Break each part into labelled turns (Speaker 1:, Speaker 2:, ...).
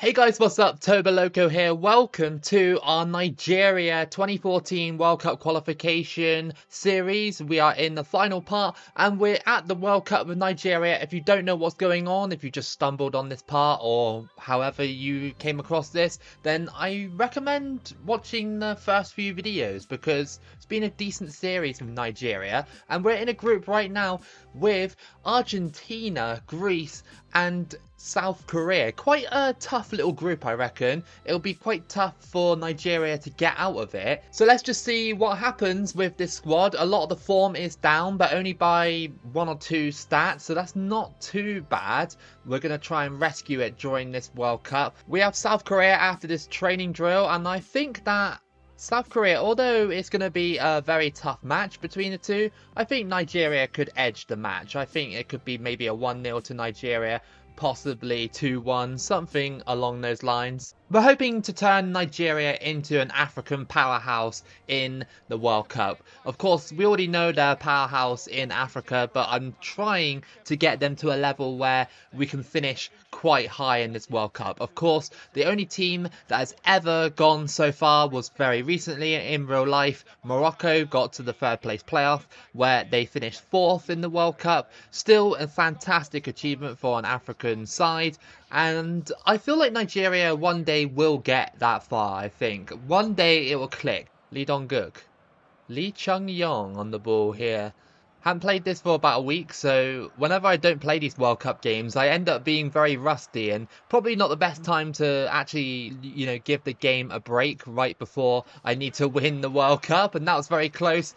Speaker 1: Hey guys, what's up? Toboloco here. Welcome to our Nigeria 2014 World Cup qualification series. We are in the final part and we're at the World Cup with Nigeria. If you don't know what's going on, if you just stumbled on this part or however you came across this, then I recommend watching the first few videos because it's been a decent series with Nigeria. And we're in a group right now with Argentina, Greece and South Korea. Quite a tough little group, I reckon. It'll be quite tough for Nigeria to get out of it. So let's just see what happens with this squad. A lot of the form is down, but only by 1 or 2 stats, so that's not too bad. We're going to try and rescue it during this World Cup. We have South Korea after this training drill, and I think that South Korea, although it's going to be a very tough match between the two, I think Nigeria could edge the match. I think it could be maybe a 1-0 to Nigeria, possibly 2-1, something along those lines. We're hoping to turn Nigeria into an African powerhouse in the World Cup. Of course, we already know they're a powerhouse in Africa, but I'm trying to get them to a level where we can finish quite high in this World Cup. Of course, the only team that has ever gone so far was very recently in real life. Morocco got to the 3rd place playoff where they finished 4th in the World Cup. Still a fantastic achievement for an African side. And I feel like Nigeria one day will get that far, I think. One day it will click. Lee Dong-guk. Lee Chung-yong on the ball here. Haven't played this for about a week, so whenever I don't play these World Cup games, I end up being very rusty and probably not the best time to actually, give the game a break right before I need to win the World Cup, and that was very close.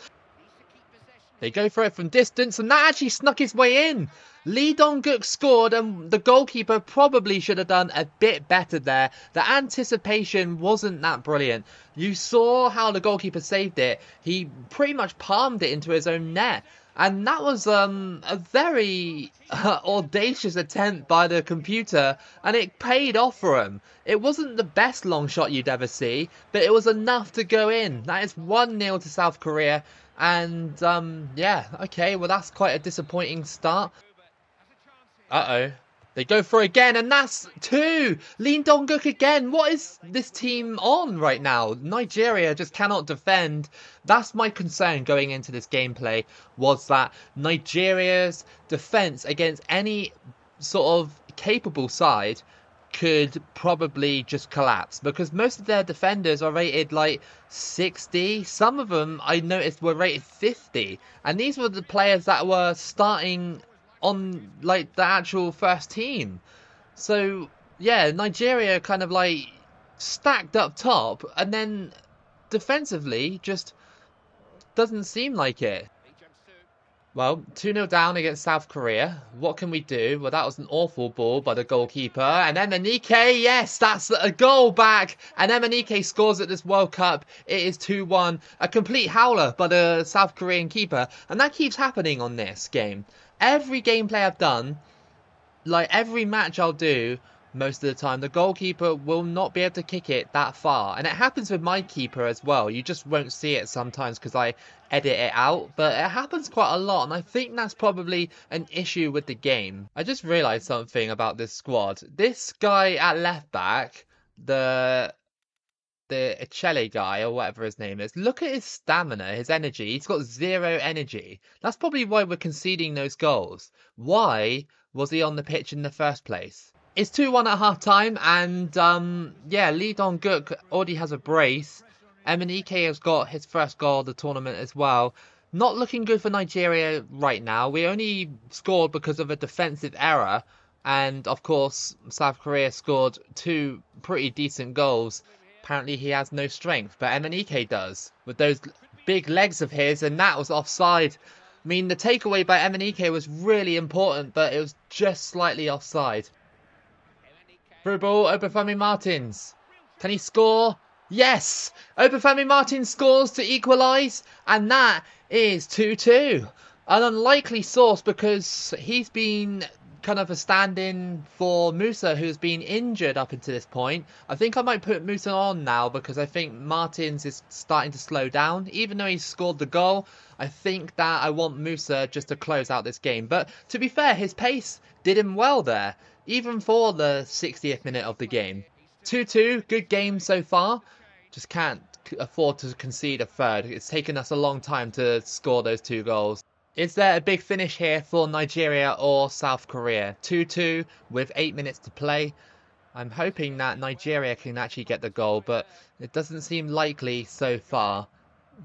Speaker 1: They go for it from distance, and that actually snuck his way in. Lee Dong-guk scored, and the goalkeeper probably should have done a bit better there. The anticipation wasn't that brilliant. You saw how the goalkeeper saved it. He pretty much palmed it into his own net. And that was a very audacious attempt by the computer, and it paid off for him. It wasn't the best long shot you'd ever see, but it was enough to go in. That is 1-0 to South Korea. And, yeah, okay, well, that's quite a disappointing start. Uh-oh. They go for it again, and that's 2! Lee Dong-guk again! What is this team on right now? Nigeria just cannot defend. That's my concern going into this gameplay, was that Nigeria's defense against any sort of capable side could probably just collapse, because most of their defenders are rated like 60. Some of them I noticed were rated 50, and these were the players that were starting on like the actual first team. So yeah, Nigeria kind of like stacked up top, and then defensively just doesn't seem like it. Well, 2-0 down against South Korea. What can we do? Well, that was an awful ball by the goalkeeper. And Emenike, yes, that's a goal back. And Emenike scores at this World Cup. It is 2-1. A complete howler by the South Korean keeper. And that keeps happening on this game. Every gameplay I've done, like every match I'll do, most of the time, the goalkeeper will not be able to kick it that far. And it happens with my keeper as well. You just won't see it sometimes because I edit it out. But it happens quite a lot. And I think that's probably an issue with the game. I just realised something about this squad. This guy at left back, the Echele guy or whatever his name is, look at his stamina, his energy. He's got 0 energy. That's probably why we're conceding those goals. Why was he on the pitch in the first place? It's 2-1 at half time, and yeah, Lee Dong-guk already has a brace. Emenike has got his first goal of the tournament as well. Not looking good for Nigeria right now. We only scored because of a defensive error, and of course South Korea scored 2 pretty decent goals. Apparently he has no strength, but Emenike does, with those big legs of his, and that was offside. I mean, the takeaway by Emenike was really important, but it was just slightly offside. Through ball, Obafemi Martins. Can he score? Yes! Obafemi Martins scores to equalise, and that is 2-2. An unlikely source because he's been kind of a stand-in for Musa, who's been injured up until this point. I think I might put Musa on now because I think Martins is starting to slow down. Even though he's scored the goal, I think that I want Musa just to close out this game. But to be fair, his pace did him well there, even for the 60th minute of the game. 2-2, good game so far. Just can't afford to concede a third. It's taken us a long time to score those 2 goals. Is there a big finish here for Nigeria or South Korea? 2-2 with 8 minutes to play. I'm hoping that Nigeria can actually get the goal, but it doesn't seem likely so far.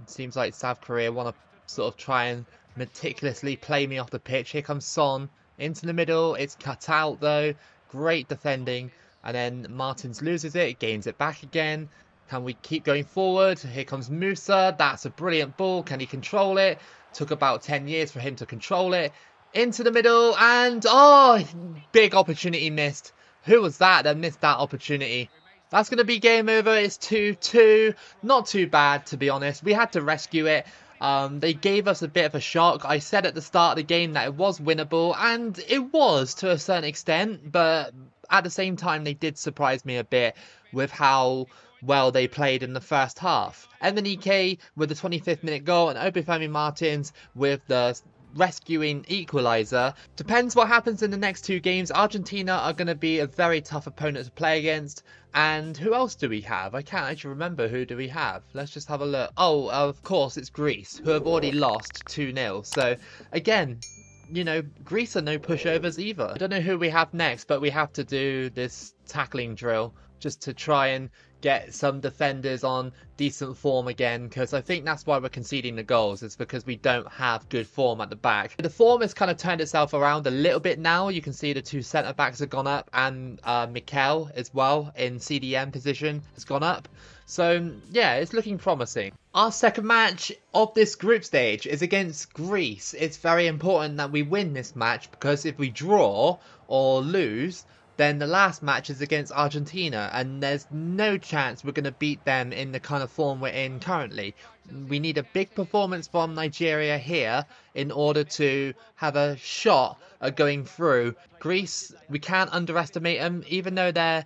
Speaker 1: It seems like South Korea want to sort of try and meticulously play me off the pitch. Here comes Son into the middle. It's cut out though. Great defending. And then Martins loses it, gains it back again. Can we keep going forward? Here comes Musa. That's a brilliant ball. Can he control it? Took about 10 years for him to control it. Into the middle and oh, big opportunity missed. Who was that missed that opportunity? That's going to be game over. It's 2-2. Not too bad, to be honest. We had to rescue it. They gave us a bit of a shock. I said at the start of the game that it was winnable, and it was to a certain extent, but at the same time, they did surprise me a bit with how well they played in the first half. Emenike with the 25th minute goal and Obafemi Martins with the rescuing equaliser. Depends what happens in the next 2 games. Argentina are going to be a very tough opponent to play against. And who else do we have? I can't actually remember who do we have. Let's just have a look. Oh, of course, it's Greece, who have already lost 2-0. So, again, you know, Greece are no pushovers either. I don't know who we have next, but we have to do this tackling drill just to try and get some defenders on decent form again, because I think that's why we're conceding the goals. It's because we don't have good form at the back. The form has kind of turned itself around a little bit now. You can see the 2 centre backs have gone up, and Mikel as well in CDM position has gone up. So yeah, it's looking promising. Our second match of this group stage is against Greece. It's very important that we win this match, because if we draw or lose, then the last match is against Argentina, and there's no chance we're going to beat them in the kind of form we're in currently. We need a big performance from Nigeria here in order to have a shot at going through. Greece, we can't underestimate them, even though they're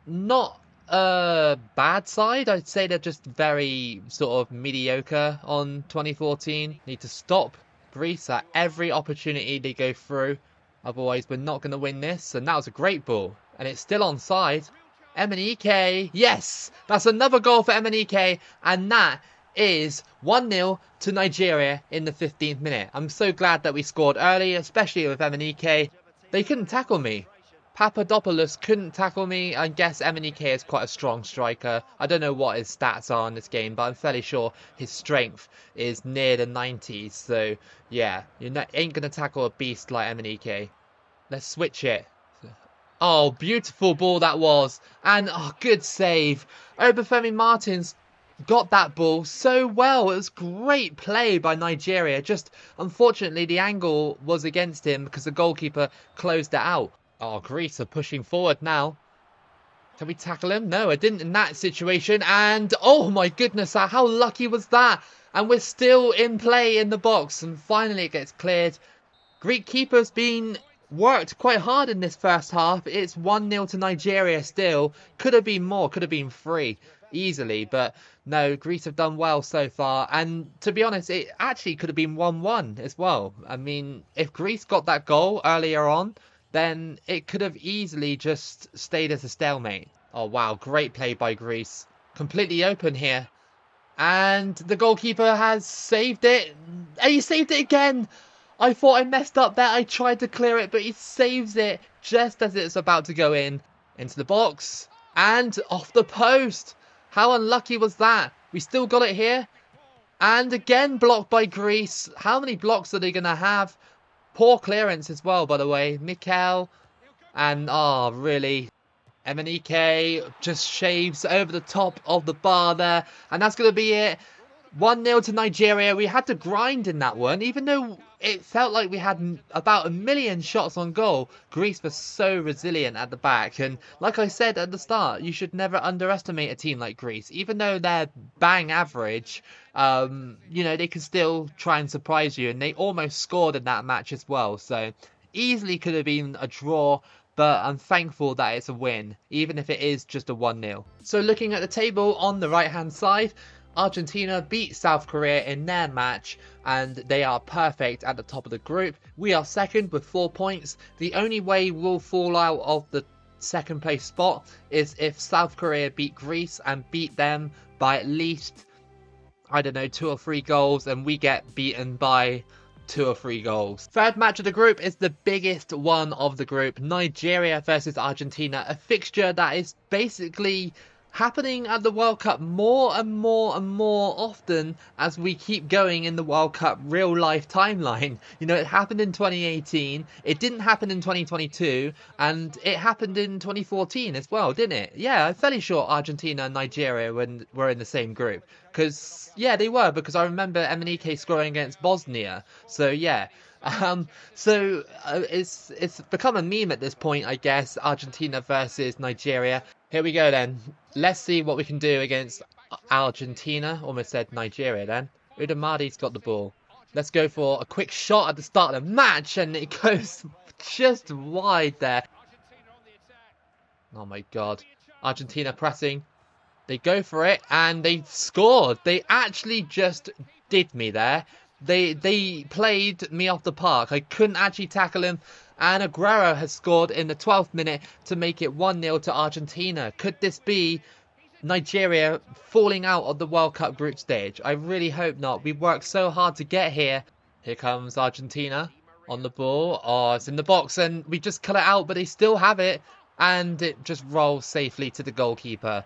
Speaker 1: not a bad side. I'd say they're just very sort of mediocre on 2014. Need to stop Greece at every opportunity they go through. Otherwise, we're not going to win this. And that was a great ball. And it's still onside. Emenike. Yes! That's another goal for Emenike. And that is 1-0 to Nigeria in the 15th minute. I'm so glad that we scored early, especially with Emenike. They couldn't tackle me. Papadopoulos couldn't tackle me. I guess Emenike is quite a strong striker. I don't know what his stats are in this game, but I'm fairly sure his strength is near the 90s. So, yeah, you ain't going to tackle a beast like Emenike. Let's switch it. Oh, beautiful ball that was. And, oh, good save. Obafemi Martins got that ball so well. It was great play by Nigeria. Just, unfortunately, the angle was against him because the goalkeeper closed it out. Oh, Greece are pushing forward now. Can we tackle him? No, I didn't in that situation. And, oh my goodness, how lucky was that? And we're still in play in the box. And finally it gets cleared. Greek keeper's been worked quite hard in this first half. It's 1-0 to Nigeria still. Could have been more. Could have been 3 easily. But no, Greece have done well so far. And to be honest, it actually could have been 1-1 as well. I mean, if Greece got that goal earlier on, then it could have easily just stayed as a stalemate. Oh, wow. Great play by Greece. Completely open here. And the goalkeeper has saved it. And he saved it again. I thought I messed up there. I tried to clear it, but he saves it just as it's about to go in. Into the box. And off the post. How unlucky was that? We still got it here. And again blocked by Greece. How many blocks are they going to have? Poor clearance as well, by the way. Mikel. And, oh, really. Emenike just shaves over the top of the bar there. And that's going to be it. 1-0 to Nigeria. We had to grind in that one. Even though it felt like we had about 1 million shots on goal, Greece was so resilient at the back. And like I said at the start, you should never underestimate a team like Greece. Even though they're bang average, you know, they can still try and surprise you. And they almost scored in that match as well. So easily could have been a draw. But I'm thankful that it's a win, even if it is just a 1-0. So looking at the table on the right hand side, Argentina beat South Korea in their match and they are perfect at the top of the group. We are second with 4 points. The only way we'll fall out of the second place spot is if South Korea beat Greece and beat them by at least, I don't know, 2 or 3 goals, and we get beaten by 2 or 3 goals. Third match of the group is the biggest one of the group, Nigeria versus Argentina, a fixture that is basically happening at the World Cup more and more and more often as we keep going in the World Cup real life timeline. You know, it happened in 2018, it didn't happen in 2022, and it happened in 2014 as well, didn't it? Yeah, I'm fairly sure Argentina and Nigeria were in the same group. Because, yeah, they were, because I remember Emenike scoring against Bosnia. So, yeah. It's become a meme at this point, I guess, Argentina versus Nigeria. Here we go then. Let's see what we can do against Argentina. Almost said Nigeria then. Udamadi's got the ball. Let's go for a quick shot at the start of the match, and it goes just wide there. Oh my god. Argentina pressing. They go for it, and they scored. They actually just did me there. They played me off the park. I couldn't actually tackle him. And Aguero has scored in the 12th minute to make it 1-0 to Argentina. Could this be Nigeria falling out of the World Cup group stage? I really hope not. We worked so hard to get here. Here comes Argentina on the ball. Oh, it's in the box, and we just cut it out, but they still have it. And it just rolls safely to the goalkeeper.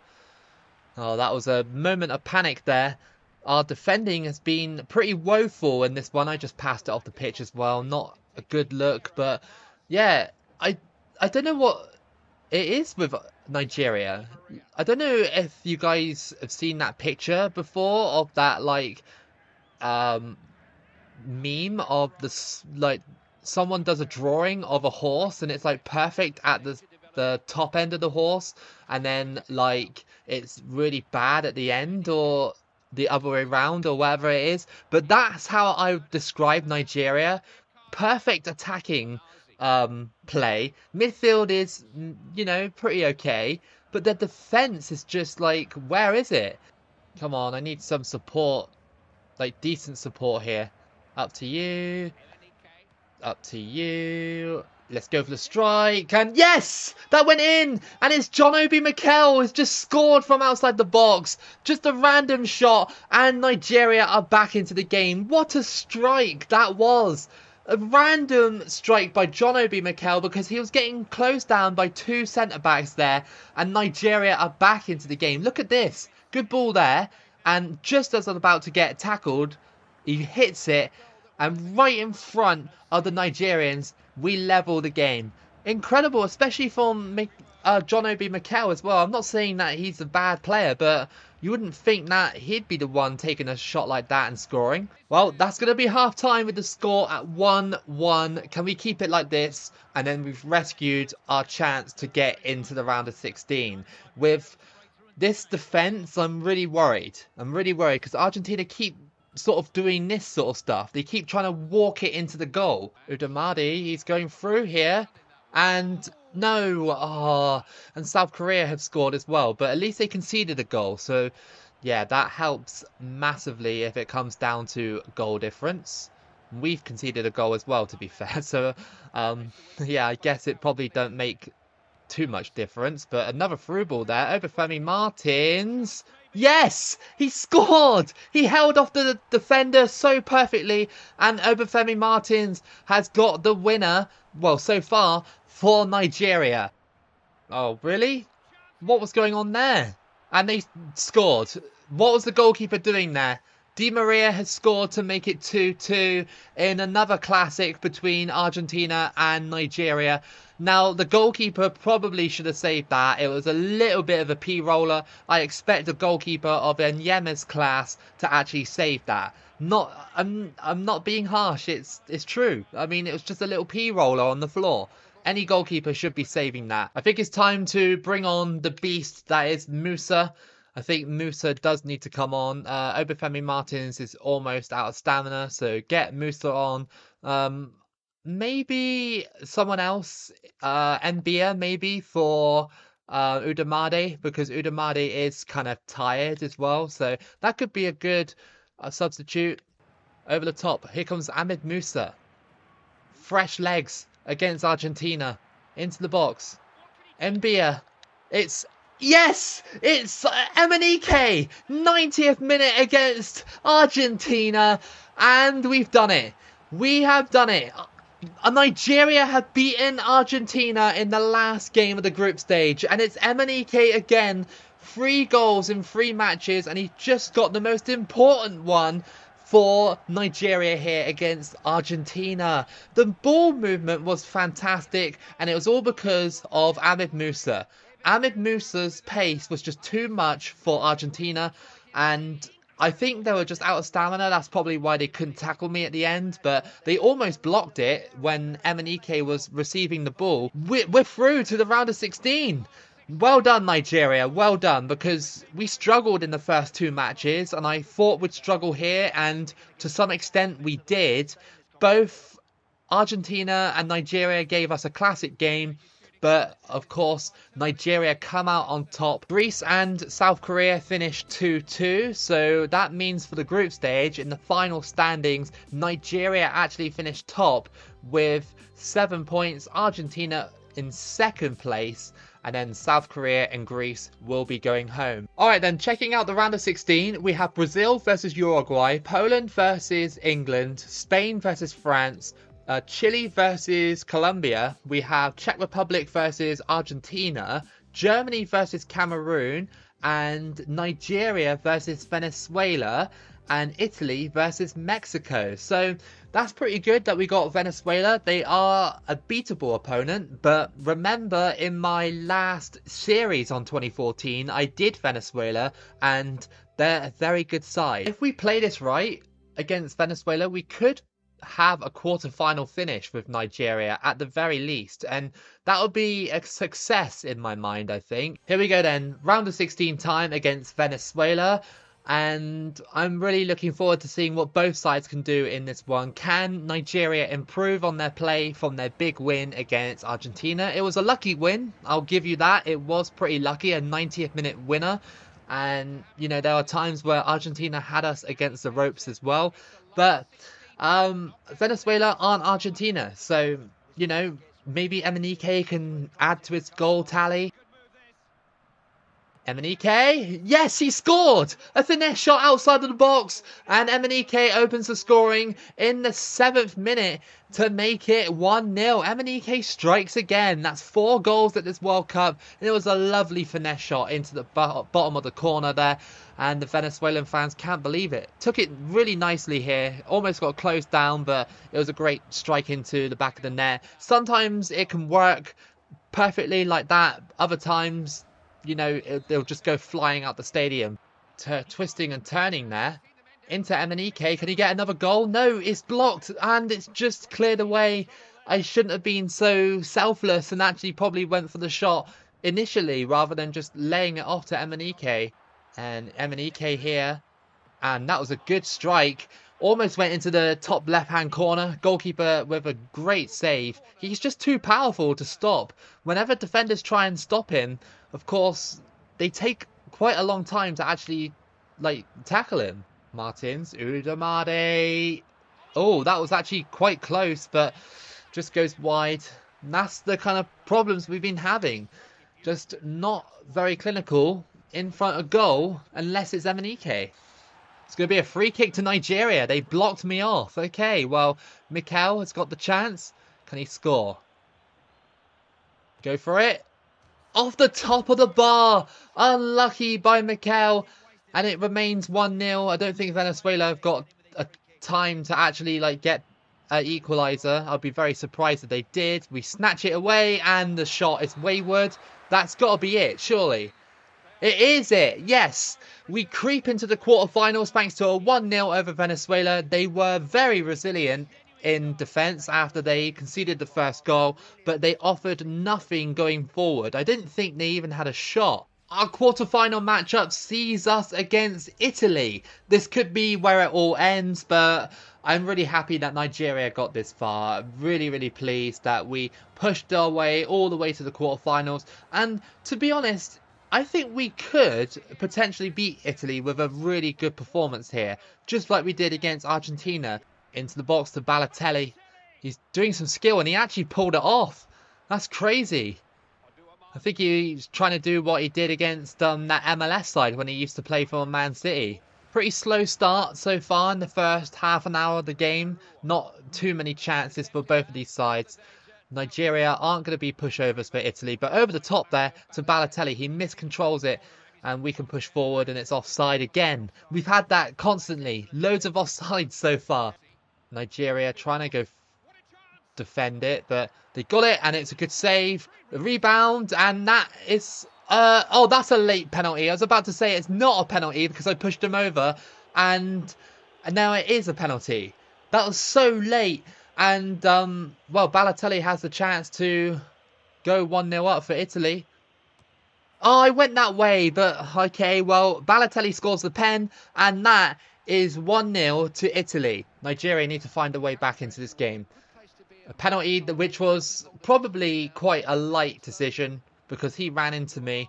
Speaker 1: Oh, that was a moment of panic there. Our defending has been pretty woeful in this one. I just passed it off the pitch as well. Not a good look, but yeah, I don't know what it is with Nigeria. I don't know if you guys have seen that picture before of that like meme of this, like someone does a drawing of a horse and it's like perfect at the top end of the horse, and then like it's really bad at the end, or the other way around, or whatever it is. But that's how I would describe Nigeria. Perfect attacking play. Midfield is, you know, pretty okay, but the defense is just like, where is it? Come on, I need some support, like decent support here. Up to you. Up to you. Let's go for the strike, and yes! That went in! And it's John Obi Mikel has just scored from outside the box. Just a random shot, and Nigeria are back into the game. What a strike that was! A random strike by John Obi Mikel, because he was getting closed down by 2 centre-backs there, and Nigeria are back into the game. Look at this. Good ball there, and just as I'm about to get tackled, he hits it, and right in front of the Nigerians, we level the game. Incredible, especially from John Obi Mikel as well. I'm not saying that he's a bad player, but you wouldn't think that he'd be the one taking a shot like that and scoring. Well, that's going to be half time with the score at 1-1. Can we keep it like this? And then we've rescued our chance to get into the round of 16. With this defence, I'm really worried. I'm really worried because Argentina keep sort of doing this sort of stuff. They keep trying to walk it into the goal. Udamadi, he's going through here. And no, and South Korea have scored as well, but at least they conceded a goal. So yeah, that helps massively if it comes down to goal difference. We've conceded a goal as well, to be fair. So yeah, I guess it probably don't make too much difference. But another through ball there over Femi Martins. Yes! He scored! He held off the defender so perfectly, and Obafemi Martins has got the winner, well, so far, for Nigeria. Oh, really? What was going on there? And they scored. What was the goalkeeper doing there? Di Maria has scored to make it 2-2 in another classic between Argentina and Nigeria. Now, the goalkeeper probably should have saved that. It was a little bit of a P-roller. I expect a goalkeeper of Nyeme's class to actually save that. I'm not being harsh. It's true. I mean, it was just a little P-roller on the floor. Any goalkeeper should be saving that. I think it's time to bring on the beast that is Musa. I think Musa does need to come on. Obafemi Martins is almost out of stamina, so get Musa on. Maybe someone else, Mbia maybe for Udamade, because Udamade is kind of tired as well. So that could be a good substitute. Over the top, here comes Ahmed Musa. Fresh legs against Argentina. Into the box. Mbia. It's... Yes! It's Emenike! 90th minute against Argentina. And we've done it. We have done it. Nigeria have beaten Argentina in the last game of the group stage. And it's Emenike again. 3 goals in 3 matches. And he just got the most important one for Nigeria here against Argentina. The ball movement was fantastic, and it was all because of Musa. Musa's pace was just too much for Argentina, and I think they were just out of stamina. That's probably why they couldn't tackle me at the end, but they almost blocked it when Emenike was receiving the ball. We're through to the round of 16. Well done, Nigeria. Well done, because we struggled in the first 2 matches, and I thought we'd struggle here, and to some extent we did. Both Argentina and Nigeria gave us a classic game, but of course Nigeria come out on top. Greece and South Korea finished 2-2, so that means for the group stage, in the final standings, Nigeria actually finished top with 7 points. Argentina in 2nd place. And then South Korea and Greece will be going home. Alright then, checking out the round of 16, we have Brazil versus Uruguay, Poland versus England, Spain versus France, Chile versus Colombia, we have Czech Republic versus Argentina, Germany versus Cameroon, and Nigeria versus Venezuela, and Italy versus Mexico. So that's pretty good that we got Venezuela. They are a beatable opponent, but remember in my last series on 2014, I did Venezuela, and they're a very good side. If we play this right against Venezuela, we could have a quarter-final finish with Nigeria at the very least, and that would be a success in my mind, I think. Here we go then, round of 16 time against Venezuela. And I'm really looking forward to seeing what both sides can do in this one. Can Nigeria improve on their play from their big win against Argentina? It was a lucky win, I'll give you that. It was pretty lucky, a 90th minute winner. And, you know, there are times where Argentina had us against the ropes as well. But Venezuela aren't Argentina. So, you know, maybe Emenike can add to its goal tally. Emenike, yes, he scored! A finesse shot outside of the box, and Emenike opens the scoring in the 7th minute to make it 1-0. Emenike strikes again. That's 4 goals at this World Cup, and it was a lovely finesse shot into the bottom of the corner there, and the Venezuelan fans can't believe it. Took it really nicely here, almost got closed down, but it was a great strike into the back of the net. Sometimes it can work perfectly like that, other times, you know, they'll just go flying out the stadium. Twisting and turning there. Into Emenike. Can he get another goal? No, it's blocked and it's just cleared away. I shouldn't have been so selfless and actually probably went for the shot initially rather than just laying it off to Emenike. And Emenike here. And that was a good strike. Almost went into the top left-hand corner. Goalkeeper with a great save. He's just too powerful to stop. Whenever defenders try and stop him, of course, they take quite a long time to actually, like, tackle him. Martins, Udamade. Oh, that was actually quite close, but just goes wide. And that's the kind of problems we've been having. Just not very clinical in front of goal unless it's Emenike. It's going to be a free kick to Nigeria. They blocked me off. Okay, well, Mikel has got the chance. Can he score? Go for it. Off the top of the bar. Unlucky by Mikel. And it remains 1-0. I don't think Venezuela have got a time to actually like get an equaliser. I'll be very surprised if they did. We snatch it away and the shot is wayward. That's got to be it, surely. It is it, yes. We creep into the quarterfinals thanks to a 1-0 over Venezuela. They were very resilient in defence after they conceded the first goal, but they offered nothing going forward. I didn't think they even had a shot. Our quarterfinal matchup sees us against Italy. This could be where it all ends, but I'm really happy that Nigeria got this far. Really, really pleased that we pushed our way all the way to the quarterfinals. And to be honest, I think we could potentially beat Italy with a really good performance here, just like we did against Argentina. Into the box to Balotelli. He's doing some skill and he actually pulled it off. That's crazy. I think he's trying to do what he did against that MLS side when he used to play for Man City. Pretty slow start so far in the first half an hour of the game. Not too many chances for both of these sides. Nigeria aren't going to be pushovers for Italy, but over the top there to Balotelli. He miscontrols it, and we can push forward, and it's offside again. We've had that constantly. Loads of offsides so far. Nigeria trying to go defend it, but they got it, and it's a good save. The rebound, and that is... oh, that's a late penalty. I was about to say it's not a penalty because I pushed him over, and now it is a penalty. That was so late. And, well, Balotelli has the chance to go 1-0 up for Italy. Oh, I went that way, but okay, well, Balotelli scores the pen, and that is 1-0 to Italy. Nigeria need to find a way back into this game. A penalty which was probably quite a light decision because he ran into me.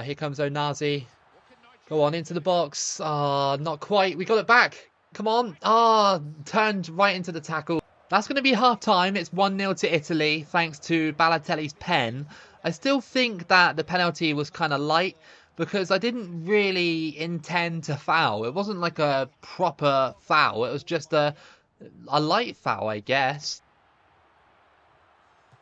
Speaker 1: Here comes Onazi. Go on, into the box. Not quite. We got it back. Come on. Turned right into the tackle. That's going to be half-time. It's 1-0 to Italy, thanks to Balotelli's pen. I still think that the penalty was kind of light, because I didn't really intend to foul. It wasn't like a proper foul. It was just a light foul, I guess.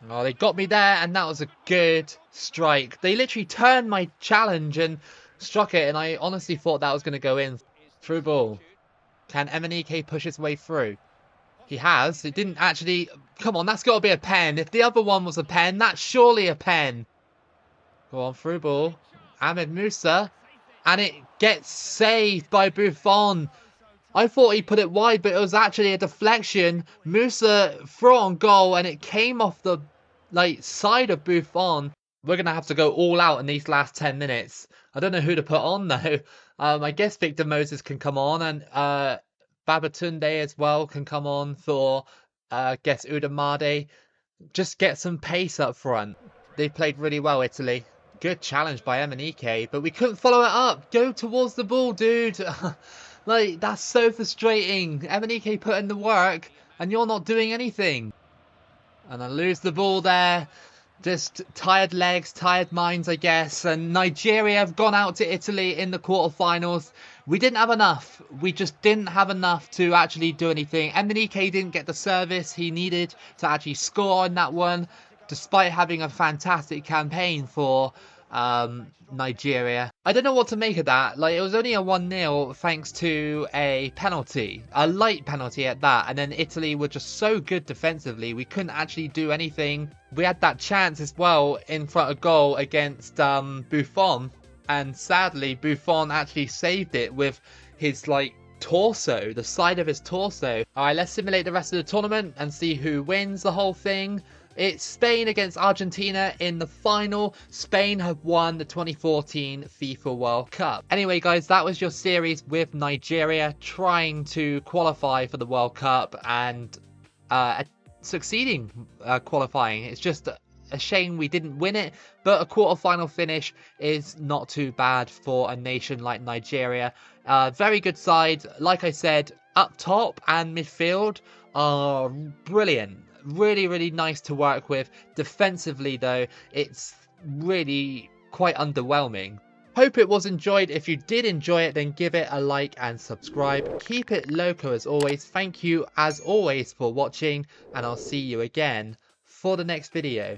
Speaker 1: Oh, they got me there, and that was a good strike. They literally turned my challenge and struck it, and I honestly thought that was going to go in. Through ball. Can Emenike push his way through? He has. It didn't actually... Come on, that's got to be a pen. If the other one was a pen, that's surely a pen. Go on, through ball. Emenike and Musa. And it gets saved by Buffon. I thought he put it wide, but it was actually a deflection. Musa threw on goal, and it came off the side of Buffon. We're going to have to go all out in these last 10 minutes. I don't know who to put on, though. I guess Victor Moses can come on, and... Babatunde as well can come on for, guess Udamade. Just get some pace up front. They played really well, Italy. Good challenge by Emenike, but we couldn't follow it up. Go towards the ball, dude. That's so frustrating. Emenike put in the work, and you're not doing anything. And I lose the ball there. Just tired legs, tired minds, I guess. And Nigeria have gone out to Italy in the quarterfinals. We didn't have enough. We just didn't have enough to actually do anything. Emenike didn't get the service he needed to actually score on that one, despite having a fantastic campaign for Nigeria. I don't know what to make of that. It was only a 1-0 thanks to a penalty. A light penalty at that. And then Italy were just so good defensively. We couldn't actually do anything. We had that chance as well in front of goal against Buffon. And sadly, Buffon actually saved it with his, torso. The side of his torso. Alright, let's simulate the rest of the tournament and see who wins the whole thing. It's Spain against Argentina in the final. Spain have won the 2014 FIFA World Cup. Anyway, guys, that was your series with Nigeria trying to qualify for the World Cup and succeeding qualifying. It's just a shame we didn't win it, but a quarter-final finish is not too bad for a nation like Nigeria. Very good side. Like I said, up top and midfield are brilliant. Really, really nice to work with. Defensively, though, it's really quite underwhelming. Hope it was enjoyed. If you did enjoy it, then give it a like and subscribe. Keep it loco as always. Thank you as always for watching, and I'll see you again for the next video.